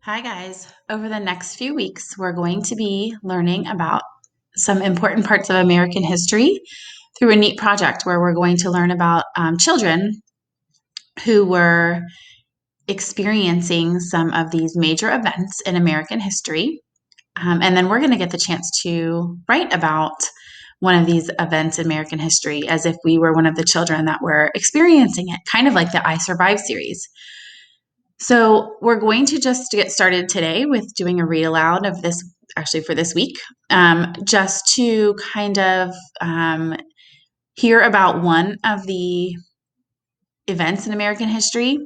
Hi, guys. Over the next few weeks, we're going to be learning about some important parts of American history through a neat project where we're going to learn about children who were experiencing some of these major events in American history. And then we're going to get the chance to write about one of these events in American history as if we were one of the children that were experiencing it, kind of like the I Survive series. So we're going to just get started today with doing a read aloud of this, actually for this week, just to kind of hear about one of the events in American history.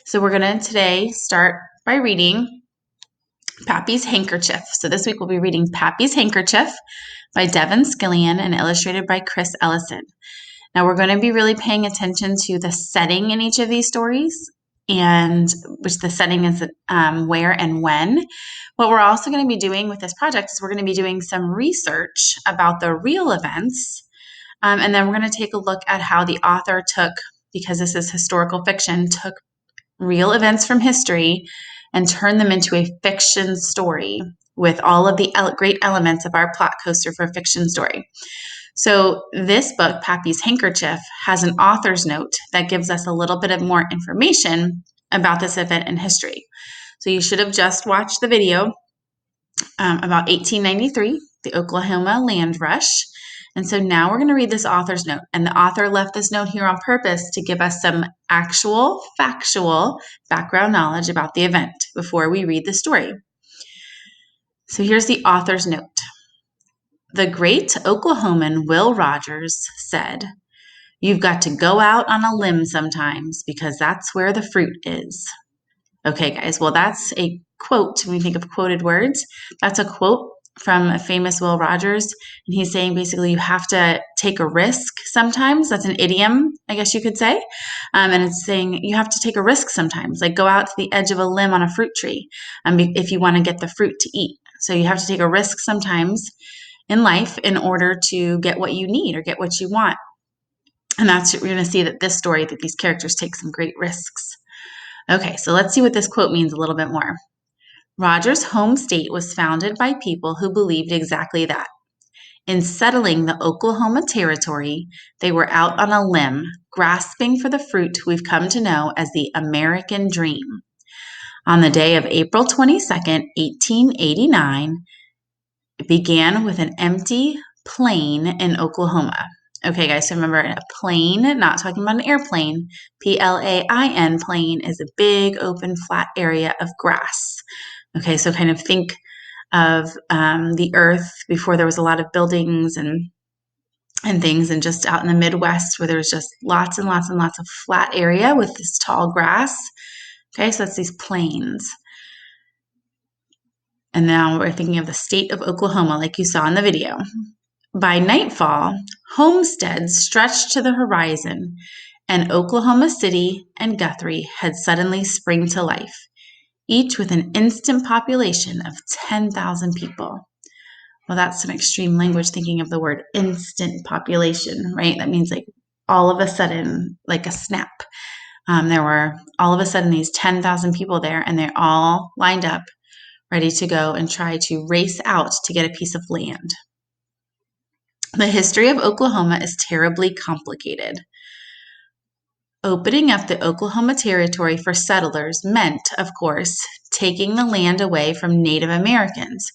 So we're going to today start by reading Pappy's Handkerchief. So this week we'll be reading Pappy's Handkerchief by Devin Scillian and illustrated by Chris Ellison. Now we're going to be really paying attention to the setting in each of these stories, and which the setting is where and when. What we're also going to be doing with this project is we're going to be doing some research about the real events, and then we're going to take a look at how the author took, because this is historical fiction, took real events from history and turned them into a fiction story with all of the great elements of our plot coaster for a fiction story. So this book, Pappy's Handkerchief, has an author's note that gives us a little bit of more information about this event in history. So you should have just watched the video about 1893, the Oklahoma land rush. And so now we're going to read this author's note. And the author left this note here on purpose to give us some actual, factual background knowledge about the event before we read the story. So here's the author's note. The great Oklahoman Will Rogers said, "You've got to go out on a limb sometimes because that's where the fruit is." Okay, guys, well, that's a quote. When we think of quoted words, that's a quote from a famous Will Rogers. And he's saying basically you have to take a risk sometimes. That's an idiom, I guess you could say. And it's saying you have to take a risk sometimes, like go out to the edge of a limb on a fruit tree if you want to get the fruit to eat. So you have to take a risk sometimes in life in order to get what you need or get what you want. And we're going to see that this story, that these characters take some great risks. Okay, so let's see what this quote means a little bit more. Rogers' home state was founded by people who believed exactly that. In settling the Oklahoma Territory, they were out on a limb, grasping for the fruit we've come to know as the American dream. On the day of April 22nd, 1889, it began with an empty plain in Oklahoma. Okay, guys, so remember, a plain, not talking about an airplane. Plain, plain is a big, open, flat area of grass. Okay, so kind of think of the earth before there was a lot of buildings and things, and just out in the Midwest where there was just lots and lots and lots of flat area with this tall grass. Okay, so that's these plains. And now we're thinking of the state of Oklahoma, like you saw in the video. By nightfall, homesteads stretched to the horizon, and Oklahoma City and Guthrie had suddenly sprung to life, each with an instant population of 10,000 people. Well, that's some extreme language, thinking of the word instant population, right? That means like all of a sudden, like a snap. There were all of a sudden these 10,000 people there, and they're all lined up, ready to go and try to race out to get a piece of land. The history of Oklahoma is terribly complicated. Opening up the Oklahoma Territory for settlers meant, of course, taking the land away from Native Americans,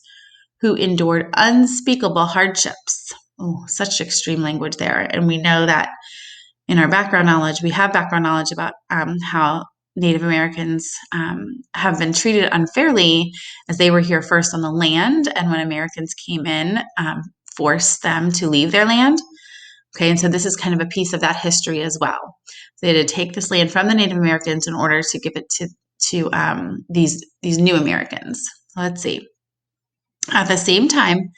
who endured unspeakable hardships. Oh, such extreme language there. And we know that in our background knowledge, we have background knowledge about how Native Americans have been treated unfairly as they were here first on the land, and when Americans came in, forced them to leave their land. Okay, and so this is kind of a piece of that history as well. They had to take this land from the Native Americans in order to give it to these new Americans. Let's see. At the same time,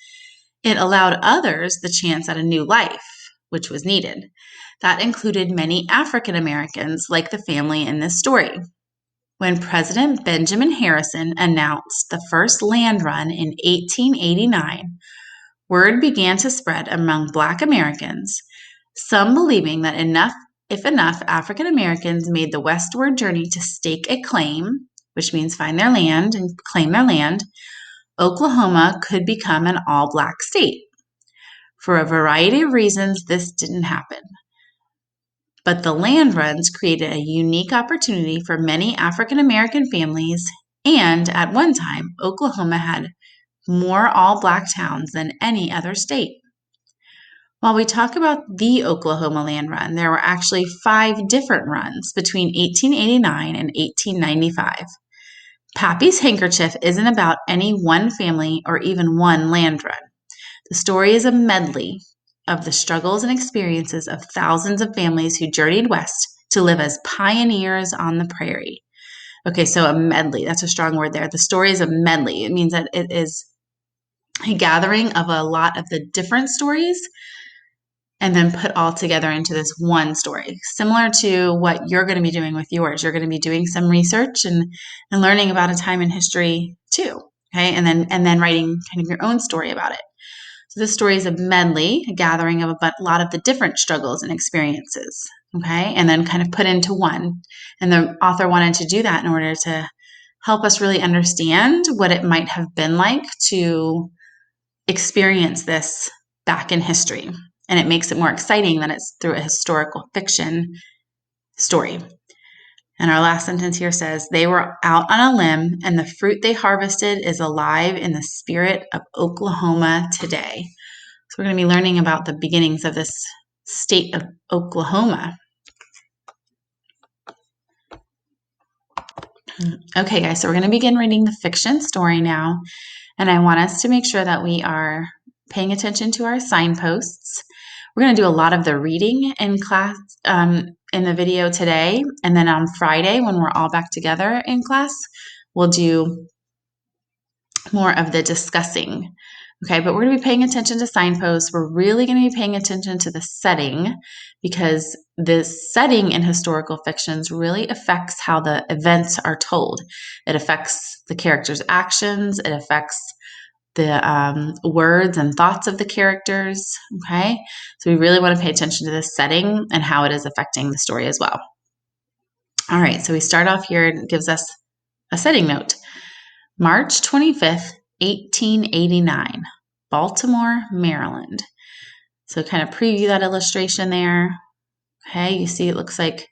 it allowed others the chance at a new life, which was needed. That included many African Americans, like the family in this story. When President Benjamin Harrison announced the first land run in 1889, word began to spread among Black Americans, some believing that if enough African Americans made the westward journey to stake a claim, which means find their land and claim their land, Oklahoma could become an all-Black state. For a variety of reasons, this didn't happen. But the land runs created a unique opportunity for many African American families, and at one time, Oklahoma had more all-Black towns than any other state. While we talk about the Oklahoma land run, there were actually 5 different runs between 1889 and 1895. Pappy's Handkerchief isn't about any one family or even one land run. The story is a medley of the struggles and experiences of thousands of families who journeyed west to live as pioneers on the prairie. Okay, so a medley, that's a strong word there. The story is a medley. It means that it is a gathering of a lot of the different stories and then put all together into this one story, similar to what you're going to be doing with yours. You're going to be doing some research and learning about a time in history too, okay? And then writing kind of your own story about it. So this story is a medley, a gathering of a lot of the different struggles and experiences, okay? And then kind of put into one. And the author wanted to do that in order to help us really understand what it might have been like to experience this back in history. And it makes it more exciting that it's through a historical fiction story. And our last sentence here says, they were out on a limb, and the fruit they harvested is alive in the spirit of Oklahoma today. So we're going to be learning about the beginnings of this state of Oklahoma. Okay, guys, so we're going to begin reading the fiction story now. And I want us to make sure that we are paying attention to our signposts. We're going to do a lot of the reading in class in the video today. And then on Friday, when we're all back together in class, we'll do more of the discussing. Okay, but we're going to be paying attention to signposts. We're really going to be paying attention to the setting, because the setting in historical fictions really affects how the events are told. It affects the characters' actions. It affects the words and thoughts of the characters, okay? So we really want to pay attention to the setting and how it is affecting the story as well. All right, so we start off here. It gives us a setting note. March 25th, 1889, Baltimore, Maryland. So kind of preview that illustration there. Okay, you see it looks like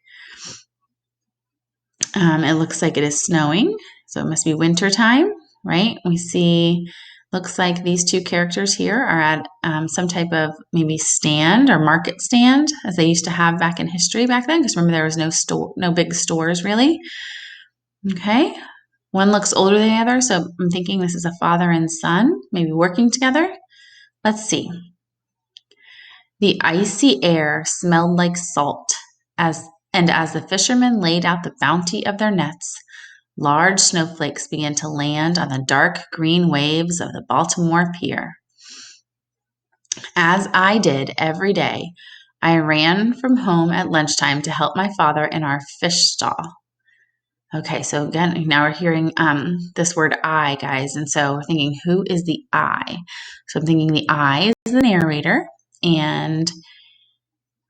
it is snowing, so it must be winter time, right? We see, looks like these two characters here are at some type of maybe stand or market stand, as they used to have back in history back then, because remember there was no big stores really. Okay, one looks older than the other, so I'm thinking this is a father and son, maybe working together. Let's see. The icy air smelled like salt, as the fishermen laid out the bounty of their nets, large snowflakes began to land on the dark green waves of the Baltimore pier. As I did every day, I ran from home at lunchtime to help my father in our fish stall. Okay, so again, now we're hearing this word I, guys, and so we're thinking, who is the I? So I'm thinking the I is the narrator, and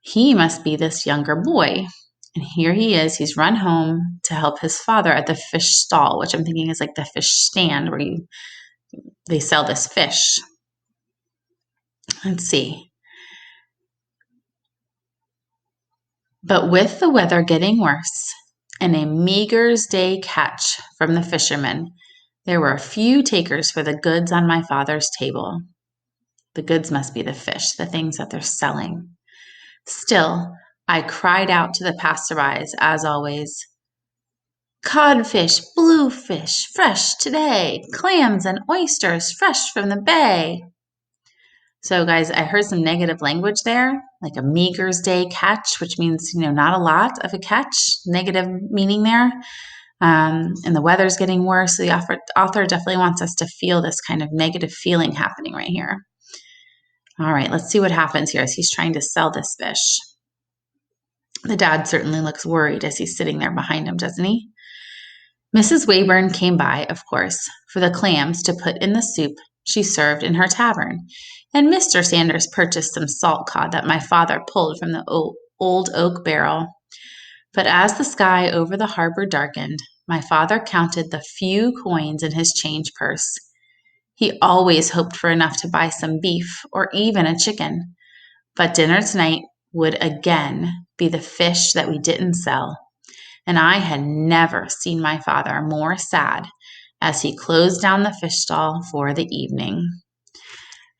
he must be this younger boy. And here he is. He's run home to help his father at the fish stall, which I'm thinking is like the fish stand where they sell this fish. Let's see. But with the weather getting worse and a meager's day catch from the fishermen, there were a few takers for the goods on my father's table. The goods must be the fish, the things that they're selling. Still, I cried out to the passerbys, as always, codfish, bluefish, fresh today, clams and oysters, fresh from the bay. So guys, I heard some negative language there, like a meager's day catch, which means, not a lot of a catch, negative meaning there. And the weather's getting worse. So the author definitely wants us to feel this kind of negative feeling happening right here. All right, let's see what happens here as he's trying to sell this fish. The dad certainly looks worried as he's sitting there behind him, doesn't he? Mrs. Wayburn came by, of course, for the clams to put in the soup she served in her tavern, and Mr. Sanders purchased some salt cod that my father pulled from the old oak barrel. But as the sky over the harbor darkened, my father counted the few coins in his change purse. He always hoped for enough to buy some beef or even a chicken. But dinner tonight would again be the fish that we didn't sell. And I had never seen my father more sad as he closed down the fish stall for the evening.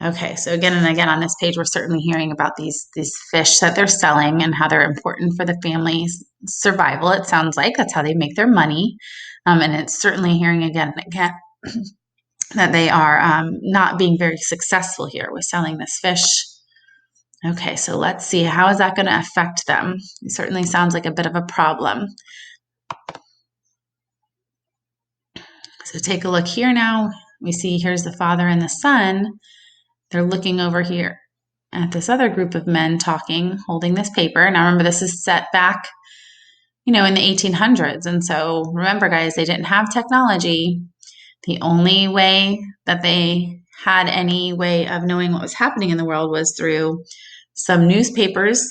Okay, so again and again on this page, we're certainly hearing about these fish that they're selling and how they're important for the family's survival. It sounds like that's how they make their money. And it's certainly hearing again and again that they are not being very successful here with selling this fish. Okay, so let's see, how is that going to affect them? It certainly sounds like a bit of a problem. So take a look here now. We see here's the father and the son. They're looking over here at this other group of men talking, holding this paper. Now remember, this is set back, in the 1800s. And so remember, guys, they didn't have technology. The only way that they had any way of knowing what was happening in the world was through some newspapers.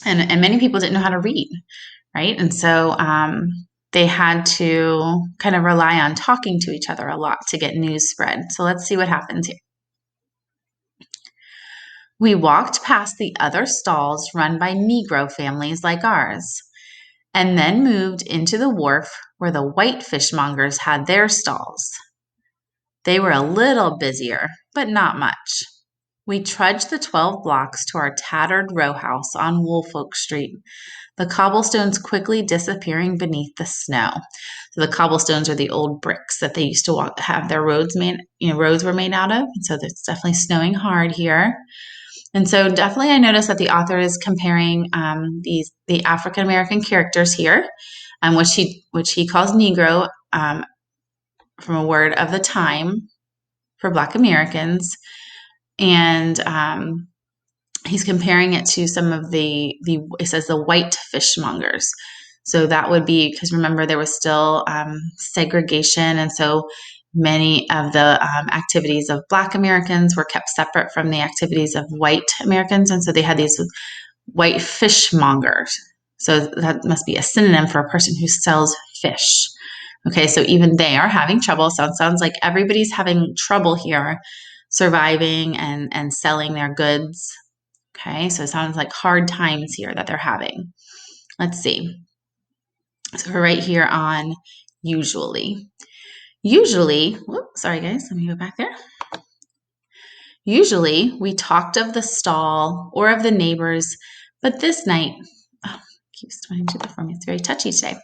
And many people didn't know how to read, right? And so they had to kind of rely on talking to each other a lot to get news spread. So let's see what happens here. We walked past the other stalls run by Negro families like ours, and then moved into the wharf where the white fishmongers had their stalls. They were a little busier, but not much. We trudged the 12 blocks to our tattered row house on Woolfolk Street, the cobblestones quickly disappearing beneath the snow. So the cobblestones are the old bricks that they used to have their roads made, roads were made out of. And so it's definitely snowing hard here. And so definitely I noticed that the author is comparing the African American characters here, which he calls Negro, from a word of the time for Black Americans. And he's comparing it to some of it says the white fishmongers. So that would be, because remember, there was still segregation. And so many of the activities of Black Americans were kept separate from the activities of white Americans. And so they had these white fishmongers. So that must be a synonym for a person who sells fish. Okay, so even they are having trouble. So it sounds like everybody's having trouble here surviving and selling their goods. Okay, so it sounds like hard times here that they're having. Let's see. So we're right here on usually. Usually, sorry guys, let me go back there. Usually we talked of the stall or of the neighbors, but this night, keeps trying to do that for me. It's very touchy today.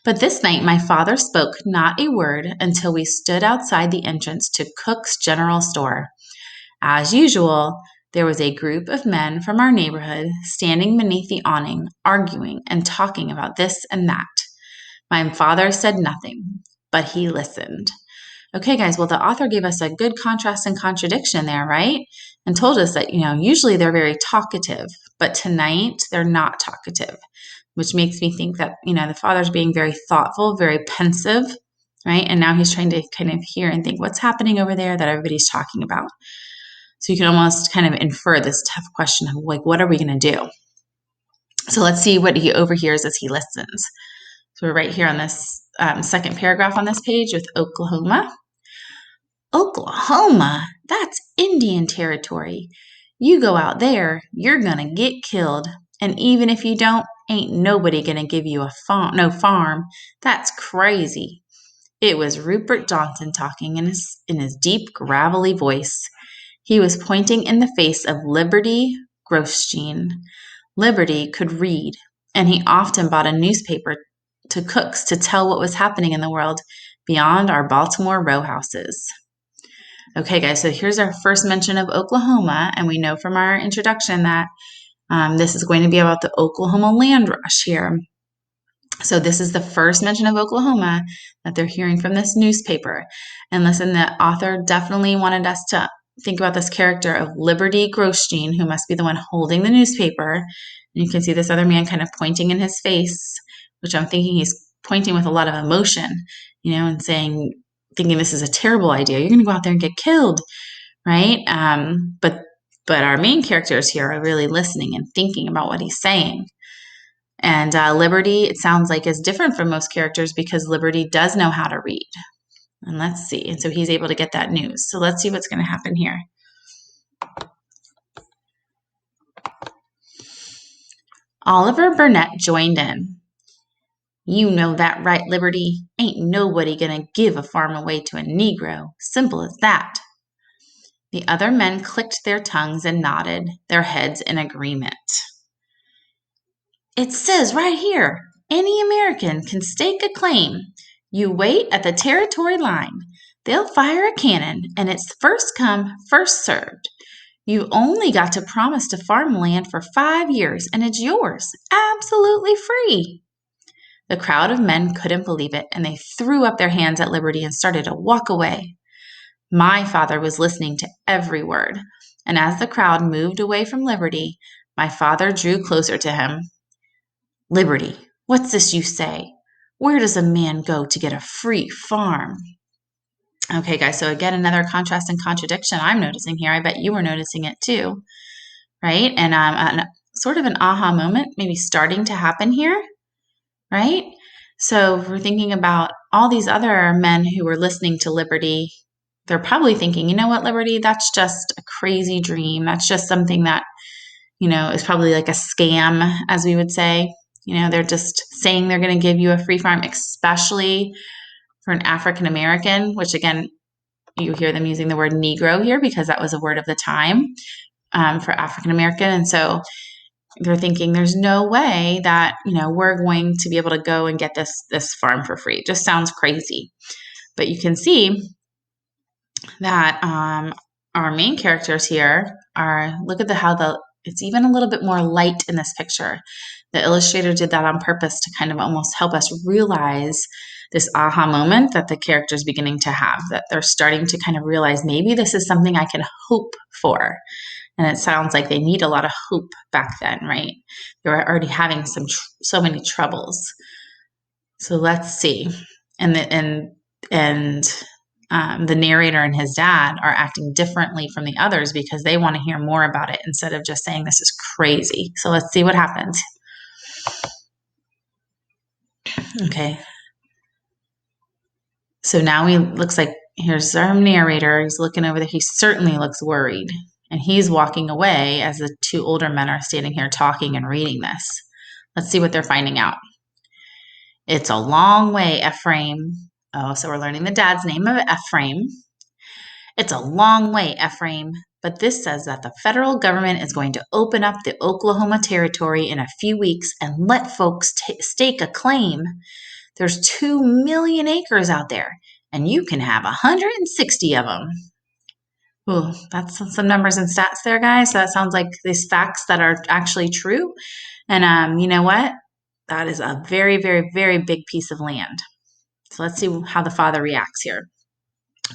But this night my father spoke not a word until we stood outside the entrance to Cook's General Store. As usual, there was a group of men from our neighborhood standing beneath the awning, arguing and talking about this and that. My father said nothing, but he listened. Okay, guys, well, the author gave us a good contrast and contradiction there, right? And told us that, usually they're very talkative, but tonight they're not talkative, which makes me think that, the father's being very thoughtful, very pensive, right? And now he's trying to kind of hear and think what's happening over there that everybody's talking about. So you can almost kind of infer this tough question of like, what are we going to do? So let's see what he overhears as he listens. So we're right here on this second paragraph on this page with Oklahoma. Oklahoma, that's Indian territory. You go out there, you're going to get killed. And even if you don't, ain't nobody going to give you a farm. That's crazy. It was Rupert Johnson talking in his deep, gravelly voice. He was pointing in the face of Liberty Grosjean. Liberty could read, and he often bought a newspaper to Cook's to tell what was happening in the world beyond our Baltimore row houses. Okay, guys, so here's our first mention of Oklahoma, and we know from our introduction that this is going to be about the Oklahoma land rush here. So this is the first mention of Oklahoma that they're hearing from this newspaper. And listen, the author definitely wanted us to think about this character of Liberty Grosjean, who must be the one holding the newspaper. And you can see this other man kind of pointing in his face, which I'm thinking he's pointing with a lot of emotion, and thinking this is a terrible idea. You're going to go out there and get killed, right? But our main characters here are really listening and thinking about what he's saying. And Liberty, it sounds like, is different from most characters because Liberty does know how to read. And let's see. And so he's able to get that news. So let's see what's going to happen here. Oliver Burnett joined in. You know that right, Liberty. Ain't nobody gonna give a farm away to a Negro. Simple as that. The other men clicked their tongues and nodded their heads in agreement. It says right here, any American can stake a claim. You wait at the territory line. They'll fire a cannon, and it's first come, first served. You only got to promise to farm land for 5 years, and it's yours, absolutely free. The crowd of men couldn't believe it, and they threw up their hands at Liberty and started to walk away. My father was listening to every word, and as the crowd moved away from Liberty, my father drew closer to him. Liberty, what's this you say? Where does a man go to get a free farm? Okay, guys, so again, another contrast and contradiction I'm noticing here. I bet you were noticing it too, right? And sort of an aha moment maybe starting to happen here, right? So we're thinking about all these other men who were listening to Liberty. They're probably thinking, you know what, Liberty, that's just a crazy dream. That's just something that, is probably like a scam, as we would say. They're just saying they're going to give you a free farm, especially for an African American, which again, you hear them using the word Negro here because that was a word of the time for African American. And so they're thinking there's no way that, we're going to be able to go and get this farm for free. It just sounds crazy. But you can see that our main characters here look at how it's even a little bit more light in this picture. The illustrator did that on purpose to kind of almost help us realize this aha moment that the character is beginning to have, that they're starting to kind of realize maybe this is something I can hope for. And it sounds like they need a lot of hope back then, right? They were already having so many troubles. So let's see. And the narrator and his dad are acting differently from the others because they want to hear more about it instead of just saying this is crazy. So let's see what happens. Okay. So now looks like here's our narrator. He's looking over there. He certainly looks worried. And he's walking away as the two older men are standing here talking and reading this. Let's see what they're finding out. It's a long way, Ephraim. Oh, so we're learning the dad's name of Ephraim. It's a long way, Ephraim, but this says that the federal government is going to open up the Oklahoma Territory in a few weeks and let folks stake a claim. There's 2 million acres out there, and you can have 160 of them. Ooh, that's some numbers and stats there, guys. So that sounds like these facts that are actually true. And you know what? That is a very, very, very big piece of land. So let's see how the father reacts here.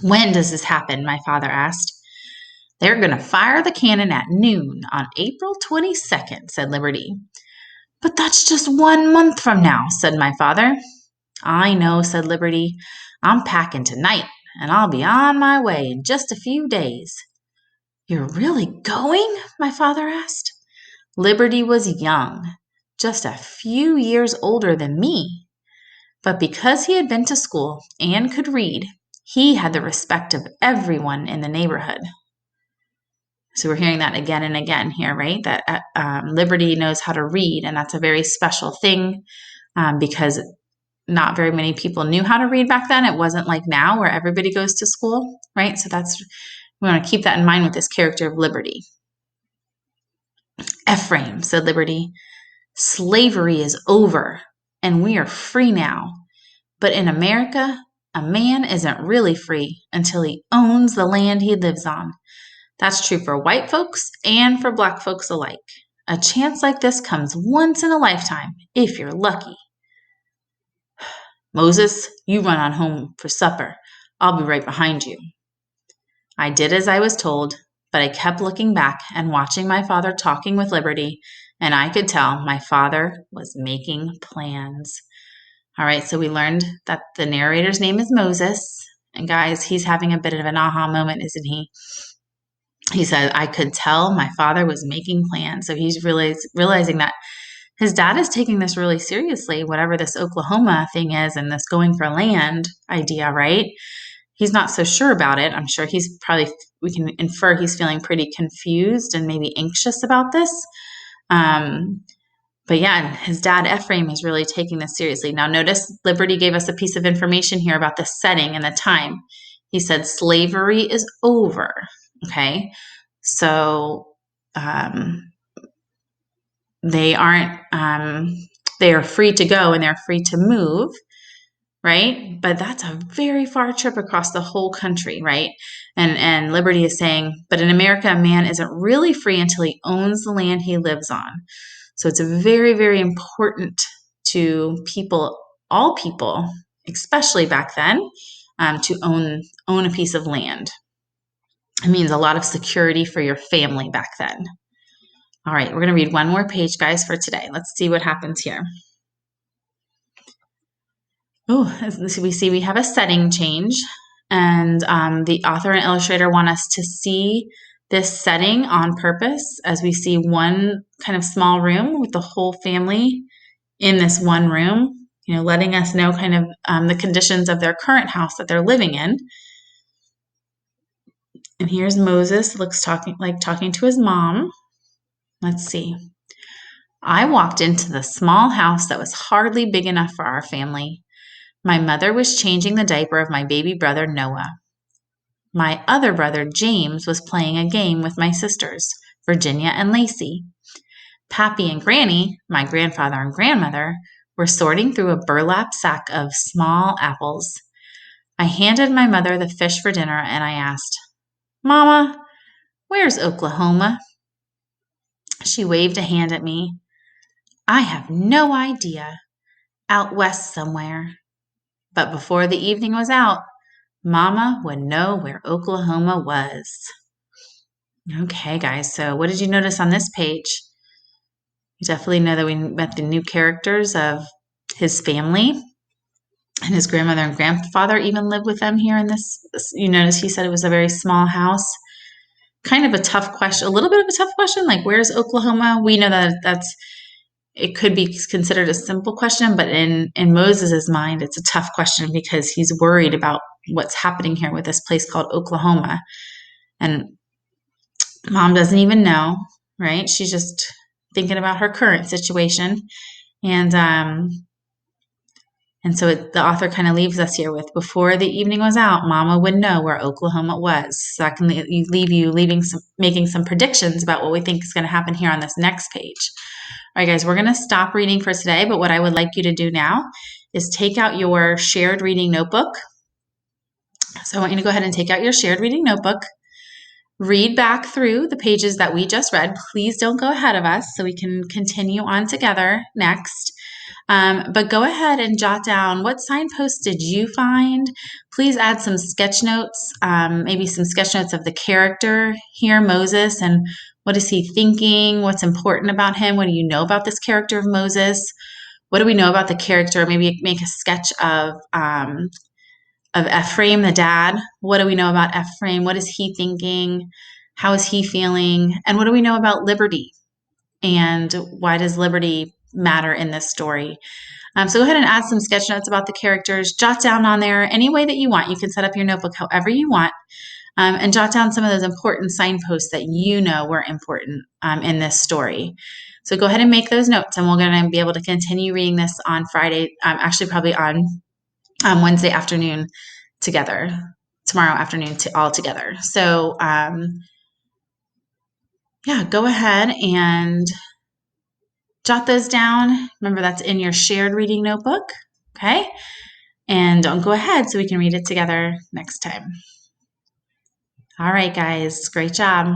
When does this happen? My father asked. They're going to fire the cannon at noon on April 22nd, said Liberty. But that's just 1 month from now, said my father. I know, said Liberty. I'm packing tonight, and I'll be on my way in just a few days. You're really going? My father asked. Liberty was young, just a few years older than me. But because he had been to school and could read, he had the respect of everyone in the neighborhood. So we're hearing that again and again here, right? That Liberty knows how to read, and that's a very special thing because not very many people knew how to read back then. It wasn't like now where everybody goes to school, right? So we want to keep that in mind with this character of Liberty. Ephraim, said Liberty, slavery is over, and we are free now. But in America, a man isn't really free until he owns the land he lives on. That's true for white folks and for black folks alike. A chance like this comes once in a lifetime, if you're lucky. Moses, you run on home for supper. I'll be right behind you. I did as I was told, but I kept looking back and watching my father talking with Liberty, and I could tell my father was making plans. All right, so we learned that the narrator's name is Moses. And guys, he's having a bit of an aha moment, isn't he? He said, I could tell my father was making plans. So he's realizing that his dad is taking this really seriously, whatever this Oklahoma thing is and this going for land idea, right? He's not so sure about it. I'm sure we can infer he's feeling pretty confused and maybe anxious about this. But yeah, his dad, Ephraim, is really taking this seriously. Now, notice Liberty gave us a piece of information here about the setting and the time. He said slavery is over. Okay. So they are free to go and they're free to move, right? But that's a very far trip across the whole country, right? And Liberty is saying, but in America, a man isn't really free until he owns the land he lives on. So it's very, very important to people, all people, especially back then, to own a piece of land. It means a lot of security for your family back then. All right, we're going to read one more page, guys, for today. Let's see what happens here. Oh, we see we have a setting change, and the author and illustrator want us to see this setting on purpose as we see one kind of small room with the whole family in this one room, letting us know kind of the conditions of their current house that they're living in. And here's Moses talking to his mom. Let's see. I walked into the small house that was hardly big enough for our family. My mother was changing the diaper of my baby brother, Noah. My other brother, James, was playing a game with my sisters, Virginia and Lacey. Pappy and Granny, my grandfather and grandmother, were sorting through a burlap sack of small apples. I handed my mother the fish for dinner and I asked, Mama, where's Oklahoma? She waved a hand at me. I have no idea. Out west somewhere. But before the evening was out, Mama would know where Oklahoma was. Okay, guys, so what did you notice on this page? You definitely know that we met the new characters of his family, and his grandmother and grandfather even lived with them here in this. You notice he said it was a very small house. Kind of a tough question, a little bit of a tough question, like where's Oklahoma? We know that it could be considered a simple question, but in Moses's mind, it's a tough question because he's worried about what's happening here with this place called Oklahoma. And Mom doesn't even know, right? She's just thinking about her current situation. And so the author kind of leaves us here with, before the evening was out, Mama would know where Oklahoma was. So that can leave you making some predictions about what we think is going to happen here on this next page. All right, guys, we're going to stop reading for today, but what I would like you to do now is take out your shared reading notebook. So I want you to go ahead and take out your shared reading notebook. Read back through the pages that we just read. Please don't go ahead of us so we can continue on together next. But go ahead and jot down, what signposts did you find? Please add some sketch notes, maybe some sketch notes of the character here, Moses, and what is he thinking? What's important about him? What do you know about this character of Moses? What do we know about the character? Maybe make a sketch of Ephraim, the dad. What do we know about Ephraim? What is he thinking? How is he feeling? And what do we know about Liberty? And why does Liberty matter in this story? So go ahead and add some sketch notes about the characters. Jot down on there any way that you want. You can set up your notebook however you want. And jot down some of those important signposts that you know were important in this story. So go ahead and make those notes, and we're going to be able to continue reading this on Friday, actually probably on Wednesday afternoon together, tomorrow afternoon all together. So yeah, go ahead and jot those down. Remember, that's in your shared reading notebook, okay? And go ahead so we can read it together next time. All right, guys, great job.